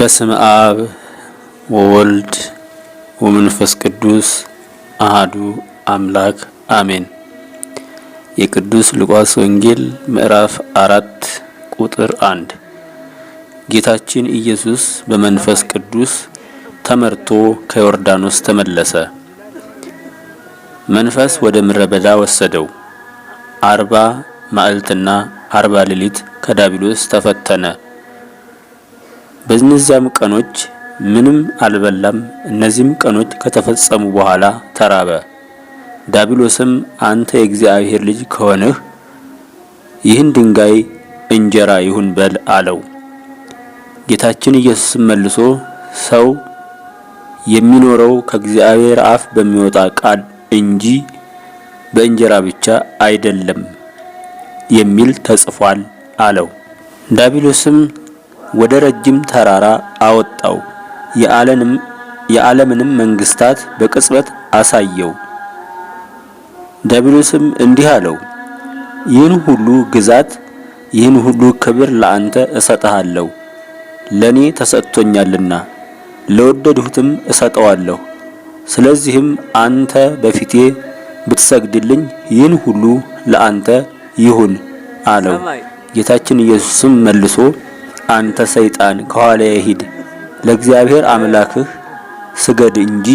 በስመ አብ ወወልድ ወመንፈስ ቅዱስ አሐዱ አምላክ አሜን። የቅዱስ ሉቃስ ወንጌል ምዕራፍ 4 ቁጥር 1 ጌታችን ኢየሱስ በመንፈስ ቅዱስ ተመርቶ ከዮርዳኖስ ተመለሰ። መንፈስ ወደ ምድረ በዳ ወሰደው። 40 መዓልትና 40 ሌሊት ከዲያብሎስ ተፈተነ። በእነዚያም ቀኖች ምንም አልበላም። እነዚህም ቀኖች ከተፈጸሙ በኋላ ተራበ። ዲያብሎስም አንተ የእግዚአብሔር ልጅ ከሆንህ ይህን ድንጋይ እንጀራ ይሁን በል አለው። ጌታችን ኢየሱስም መልሶ ሰው የሚኖረው ከእግዚአብሔር አፍ በሚወጣ ቃል እንጂ በእንጀራ ብቻ አይደለም የሚል ተጽፏል አለው። ዲያብሎስም ወደ ረጅም ተራራ አወጣው፣ የዓለምንም መንግስታት በቅጽበት አሳየው። ዲያብሎስም እንዲህ አለው፣ ይህን ሁሉ ግዛት፣ ይህን ሁሉ ክብር ለአንተ እሰጥሃለሁ፣ ለኔ ተሰጥቶኛልና ለወደድሁትም እሰጠዋለሁ። ስለዚህም አንተ በፊቴ ብትሰግድልኝ ይህን ሁሉ ለአንተ ይሁን አለው። ጌታችን ኢየሱስም መልሶ አንተ ሰይጣን ከኋላዬ ሂድ፣ ለእግዚአብሔር አምላክህ ስገድ እንጂ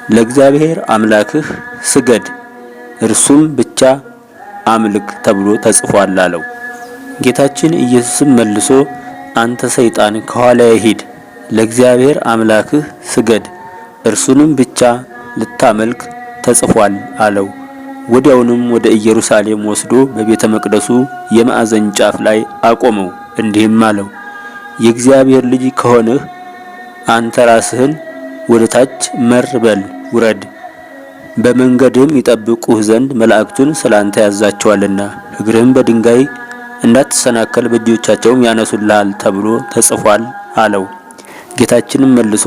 ለእግዚአብሔር አምላክህ ስገድ፣ እርሱም ብቻ አምልክ ተብሎ ተጽፏል አለው። ጌታችን ኢየሱስም መልሶ አንተ ሰይጣን ከኋላዬ ሂድ፣ ለእግዚአብሔር አምላክህ ስገድ፣ እርሱንም ብቻ ልታመልክ ተጽፏል አለው። ወዲያውንም ወደ ኢየሩሳሌም ወስዶ በቤተ መቅደሱ የማዕዘን ጫፍ ላይ አቆመው፣ እንዲህም አለው፣ የእግዚአብሔር ልጅ ከሆንህ አንተ ራስህን ወደ ታች መር በል ውረድ፣ በመንገድም ይጠብቁህ ዘንድ መላእክቱን ስላንተ ያዛቸዋልና እግርህም በድንጋይ እንዳትሰናከል በእጆቻቸውም ያነሱልሃል ተብሎ ተጽፏል አለው። ጌታችንም መልሶ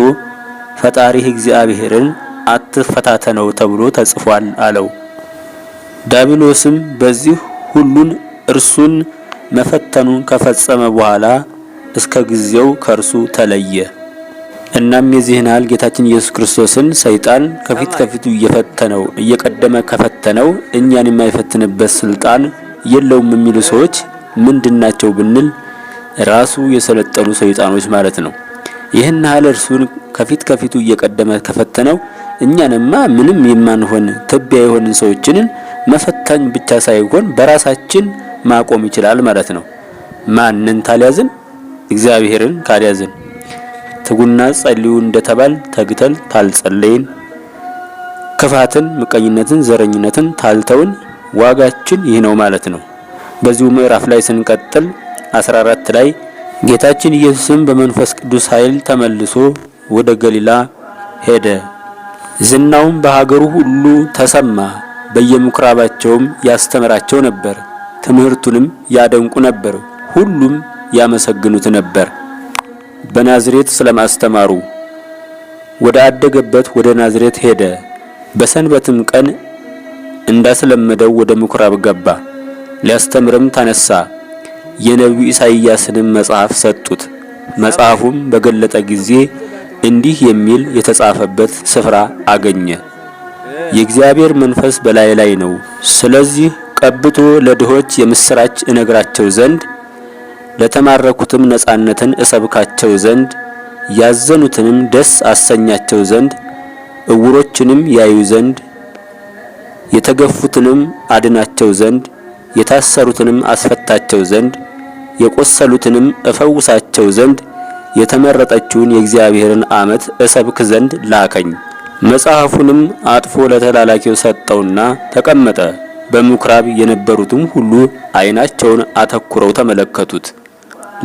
ፈጣሪህ እግዚአብሔርን አትፈታተነው ተብሎ ተጽፏል አለው። ዲያብሎስም በዚህ ሁሉን እርሱን መፈተኑን ከፈጸመ በኋላ እስከ ጊዜው ከእርሱ ተለየ። እናም የዚህን ያህል ጌታችን ኢየሱስ ክርስቶስን ሰይጣን ከፊቱ እየፈተነው እየቀደመ ከፈተነው እኛን የማይፈትንበት ስልጣን የለውም የሚሉ ሰዎች ምንድናቸው ብንል ራሱ የሰለጠኑ ሰይጣኖች ማለት ነው። ይህን ያህል እርሱን ከፊቱ እየቀደመ ከፈተነው እኛንማ ምንም የማንሆን ትቢያ የሆንን ሰዎችን መፈተኝ ብቻ ሳይሆን በራሳችን ማቆም ይችላል ማለት ነው። ማንን ታልያዝን? እግዚአብሔርን ካልያዝን። ትጉና ጸልዩ እንደተባል ተግተል ታልጸለይን፣ ክፋትን፣ ምቀኝነትን፣ ዘረኝነትን ታልተውን ዋጋችን ይህ ነው ማለት ነው። በዚሁ ምዕራፍ ላይ ስንቀጥል 14 ላይ ጌታችን ኢየሱስም በመንፈስ ቅዱስ ኃይል ተመልሶ ወደ ገሊላ ሄደ። ዝናውም በሀገሩ ሁሉ ተሰማ። በየምኩራባቸውም ያስተምራቸው ነበር። ትምህርቱንም ያደንቁ ነበር። ሁሉም ያመሰግኑት ነበር። በናዝሬት ስለማስተማሩ ወደ አደገበት ወደ ናዝሬት ሄደ። በሰንበትም ቀን እንዳስለመደው ወደ ምኩራብ ገባ። ሊያስተምርም ተነሳ። የነቢዩ ኢሳይያስንም መጽሐፍ ሰጡት። መጽሐፉም በገለጠ ጊዜ እንዲህ የሚል የተጻፈበት ስፍራ አገኘ። የእግዚአብሔር መንፈስ በላይ ላይ ነው፣ ስለዚህ ቀብቶ ለድሆች የምስራች እነግራቸው ዘንድ፣ ለተማረኩትም ነጻነትን እሰብካቸው ዘንድ፣ ያዘኑትንም ደስ አሰኛቸው ዘንድ፣ እውሮችንም ያዩ ዘንድ፣ የተገፉትንም አድናቸው ዘንድ፣ የታሰሩትንም አስፈታቸው ዘንድ፣ የቆሰሉትንም እፈውሳቸው ዘንድ፣ የተመረጠችውን የእግዚአብሔርን ዓመት እሰብክ ዘንድ ላከኝ። መጽሐፉንም አጥፎ ለተላላኪው ሰጠውና ተቀመጠ። በምኩራብ የነበሩትም ሁሉ ዓይናቸውን አተኩረው ተመለከቱት።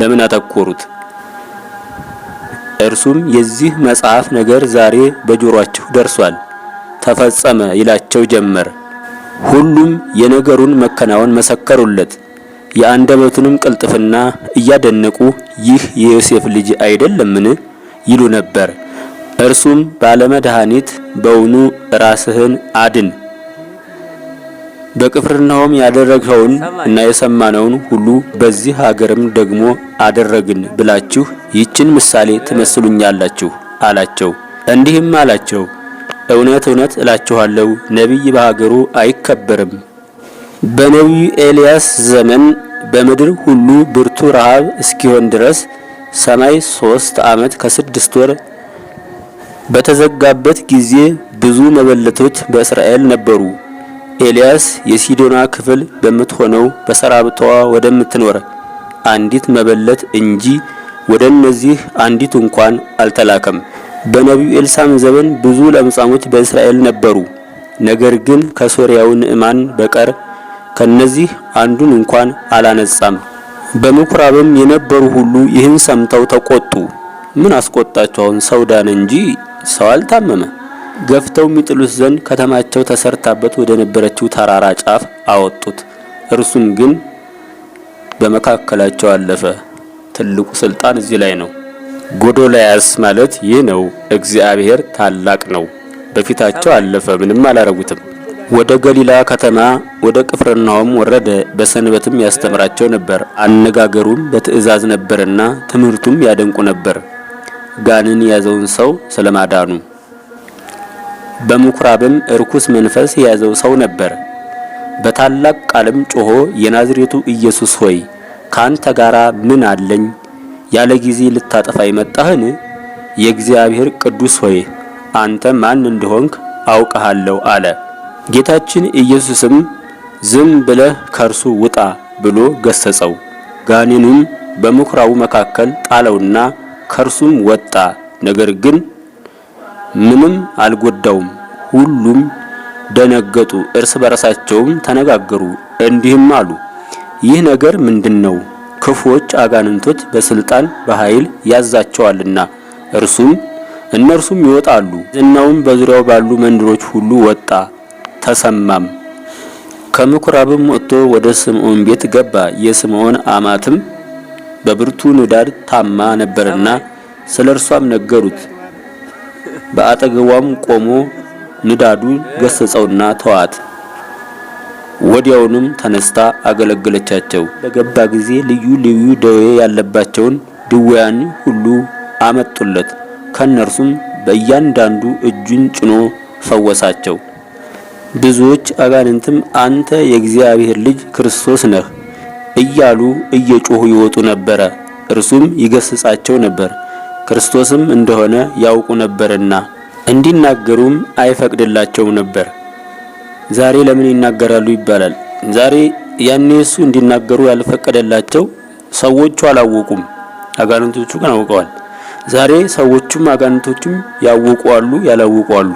ለምን አተኮሩት? እርሱም የዚህ መጽሐፍ ነገር ዛሬ በጆሮአችሁ ደርሷል፣ ተፈጸመ ይላቸው ጀመር። ሁሉም የነገሩን መከናወን መሰከሩለት። የአንደበቱንም ቅልጥፍና እያደነቁ ይህ የዮሴፍ ልጅ አይደለምን ይሉ ነበር። እርሱም ባለመድኃኒት በውኑ ራስህን አድን፣ በቅፍርናሆም ያደረግኸውን እና የሰማነውን ሁሉ በዚህ ሀገርም ደግሞ አደረግን ብላችሁ ይህችን ምሳሌ ትመስሉኛላችሁ አላቸው። እንዲህም አላቸው፣ እውነት እውነት እላችኋለሁ ነቢይ በሀገሩ አይከበርም። በነቢዩ ኤልያስ ዘመን በምድር ሁሉ ብርቱ ረሃብ እስኪሆን ድረስ ሰማይ 3 ዓመት ከ6 ወር በተዘጋበት ጊዜ ብዙ መበለቶች በእስራኤል ነበሩ። ኤልያስ የሲዶና ክፍል በምትሆነው በሰራብታዋ ወደምትኖር አንዲት መበለት እንጂ ወደ እነዚህ አንዲት እንኳን አልተላከም። በነቢዩ ኤልሳዕ ዘመን ብዙ ለምጻሞች በእስራኤል ነበሩ። ነገር ግን ከሶርያው ንዕማን በቀር ከነዚህ አንዱን እንኳን አላነጻም። በምኩራብም የነበሩ ሁሉ ይህን ሰምተው ተቆጡ። ምን አስቆጣቸው? አሁን ሰው ዳነ እንጂ ሰው አልታመመ። ገፍተው የሚጥሉት ዘንድ ከተማቸው ተሰርታበት ወደ ነበረችው ተራራ ጫፍ አወጡት። እርሱም ግን በመካከላቸው አለፈ። ትልቁ ስልጣን እዚህ ላይ ነው። ጎዶልያስ ማለት ይህ ነው። እግዚአብሔር ታላቅ ነው። በፊታቸው አለፈ፣ ምንም አላረጉትም። ወደ ገሊላ ከተማ ወደ ቅፍርናሆም ወረደ። በሰንበትም ያስተምራቸው ነበር። አነጋገሩም በትእዛዝ ነበርና ትምህርቱም ያደንቁ ነበር፣ ጋንን የያዘውን ሰው ስለማዳኑ። በምኩራብም እርኩስ መንፈስ የያዘው ሰው ነበር። በታላቅ ቃልም ጮሆ የናዝሬቱ ኢየሱስ ሆይ ካንተ ጋራ ምን አለኝ? ያለ ጊዜ ልታጠፋ መጣህን? የእግዚአብሔር ቅዱስ ሆይ አንተ ማን እንደሆንክ አውቀሃለሁ አለ። ጌታችን ኢየሱስም ዝም ብለህ ከርሱ ውጣ ብሎ ገሰጸው። ጋኔኑም በምኩራቡ መካከል ጣለውና ከርሱም ወጣ። ነገር ግን ምንም አልጎዳውም። ሁሉም ደነገጡ፣ እርስ በራሳቸውም ተነጋገሩ፣ እንዲህም አሉ፣ ይህ ነገር ምንድነው? ክፉዎች አጋንንቶች በስልጣን በኃይል ያዛቸዋልና እነርሱም ይወጣሉ። ዝናውም በዙሪያው ባሉ መንደሮች ሁሉ ወጣ ተሰማም። ከምኩራብም ወጥቶ ወደ ስምዖን ቤት ገባ። የስምዖን አማትም በብርቱ ንዳድ ታማ ነበርና ስለ እርሷም ነገሩት። በአጠገቧም ቆሞ ንዳዱን ገሰጸውና ተዋት። ወዲያውንም ተነስታ አገለገለቻቸው። በገባ ጊዜ ልዩ ልዩ ደዌ ያለባቸውን ድውያን ሁሉ አመጡለት። ከነርሱም በእያንዳንዱ እጁን ጭኖ ፈወሳቸው። ብዙዎች አጋንንትም አንተ የእግዚአብሔር ልጅ ክርስቶስ ነህ እያሉ እየጮሁ ይወጡ ነበር። እርሱም ይገስጻቸው ነበር፣ ክርስቶስም እንደሆነ ያውቁ ነበርና እንዲናገሩም አይፈቅድላቸውም ነበር። ዛሬ ለምን ይናገራሉ ይባላል። ዛሬ ያኔ እሱ እንዲናገሩ ያልፈቀደላቸው ሰዎቹ አላወቁም፣ አጋንንቶቹ ግን አውቀዋል። ዛሬ ሰዎቹም አጋንንቶቹም ያወቁ አሉ፣ ያላወቁ አሉ።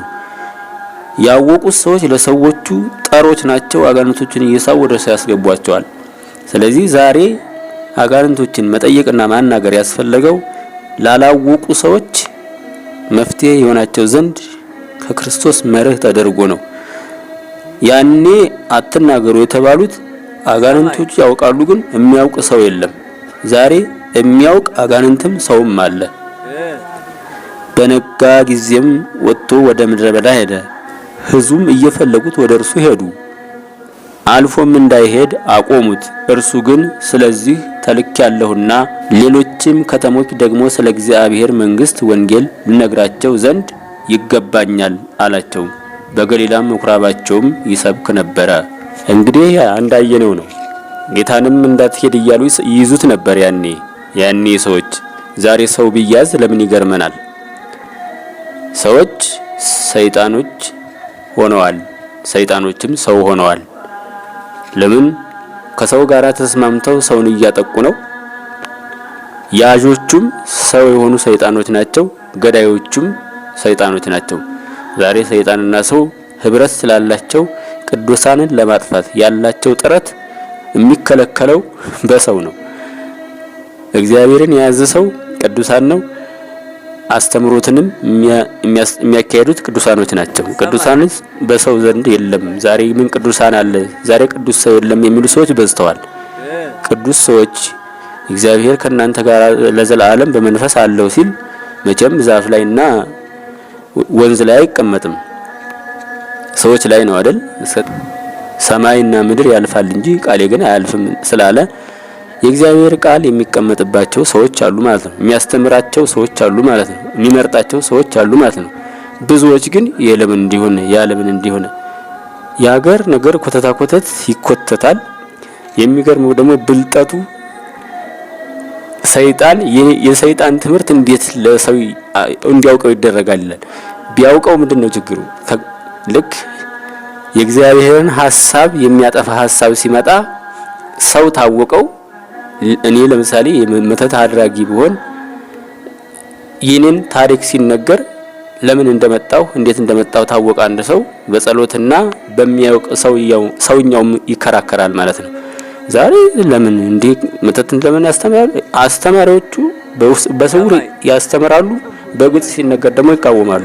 ያወቁት ሰዎች ለሰዎቹ ጠሮች ናቸው። አጋንንቶችን እየሳቡ ወደ ሰው ያስገቧቸዋል። ስለዚህ ዛሬ አጋንንቶችን መጠየቅና ማናገር ያስፈለገው ላላወቁ ሰዎች መፍትሄ የሆናቸው ዘንድ ከክርስቶስ መርህ ተደርጎ ነው። ያኔ አትናገሩ የተባሉት አጋንንቶቹ ያውቃሉ፣ ግን የሚያውቅ ሰው የለም። ዛሬ የሚያውቅ አጋንንትም ሰውም አለ። በነጋ ጊዜም ወጥቶ ወደ ምድረ በዳ ሄደ። ሕዝቡም እየፈለጉት ወደ እርሱ ሄዱ። አልፎም እንዳይሄድ አቆሙት። እርሱ ግን ስለዚህ ተልኬያለሁና ሌሎችም ከተሞች ደግሞ ስለ እግዚአብሔር መንግሥት ወንጌል ልነግራቸው ዘንድ ይገባኛል አላቸው። በገሊላም ምኩራባቸውም ይሰብክ ነበረ። እንግዲህ እንዳየነው ነው። ጌታንም እንዳትሄድ እያሉ ይይዙት ነበር ያኔ ሰዎች። ዛሬ ሰው ቢያዝ ለምን ይገርመናል? ሰዎች ሰይጣኖች ሆነዋል፣ ሰይጣኖችም ሰው ሆነዋል። ለምን? ከሰው ጋር ተስማምተው ሰውን እያጠቁ ነው። ያዦቹም ሰው የሆኑ ሰይጣኖች ናቸው፣ ገዳዮቹም ሰይጣኖች ናቸው። ዛሬ ሰይጣንና ሰው ህብረት ስላላቸው ቅዱሳንን ለማጥፋት ያላቸው ጥረት የሚከለከለው በሰው ነው። እግዚአብሔርን የያዘ ሰው ቅዱሳን ነው። አስተምሮትንም የሚያካሄዱት ቅዱሳኖች ናቸው። ቅዱሳንስ በሰው ዘንድ የለም። ዛሬ ምን ቅዱሳን አለ? ዛሬ ቅዱስ ሰው የለም የሚሉ ሰዎች በዝተዋል። ቅዱስ ሰዎች እግዚአብሔር ከእናንተ ጋር ለዘላለም በመንፈስ አለው ሲል መቼም ዛፍ ላይና ወንዝ ላይ አይቀመጥም፣ ሰዎች ላይ ነው አይደል? ሰማይና ምድር ያልፋል እንጂ ቃሌ ግን አያልፍም ስላለ የእግዚአብሔር ቃል የሚቀመጥባቸው ሰዎች አሉ ማለት ነው። የሚያስተምራቸው ሰዎች አሉ ማለት ነው። የሚመርጣቸው ሰዎች አሉ ማለት ነው። ብዙዎች ግን የለምን እንዲሆነ ያለምን እንዲሆነ ያገር ነገር ኮተታ ኮተት ይኮተታል። የሚገርመው ደግሞ ብልጠቱ ሰይጣን የሰይጣን ትምህርት እንዴት ለሰው እንዲያውቀው ይደረጋል ይላል። ቢያውቀው ምንድነው ችግሩ? ልክ የእግዚአብሔርን ሐሳብ የሚያጠፋ ሐሳብ ሲመጣ ሰው ታወቀው። እኔ ለምሳሌ የመተት አድራጊ ቢሆን ይህንን ታሪክ ሲነገር ለምን እንደመጣው እንዴት እንደመጣው ታወቀ አንድ ሰው በጸሎትና በሚያውቅ ሰውኛው ይከራከራል ማለት ነው። ዛሬ ለምን እንዴ መተትን ለምን ያስተምራሉ? አስተማሪዎቹ በስውር ያስተምራሉ፣ በግልጽ ሲነገር ደግሞ ይቃወማሉ።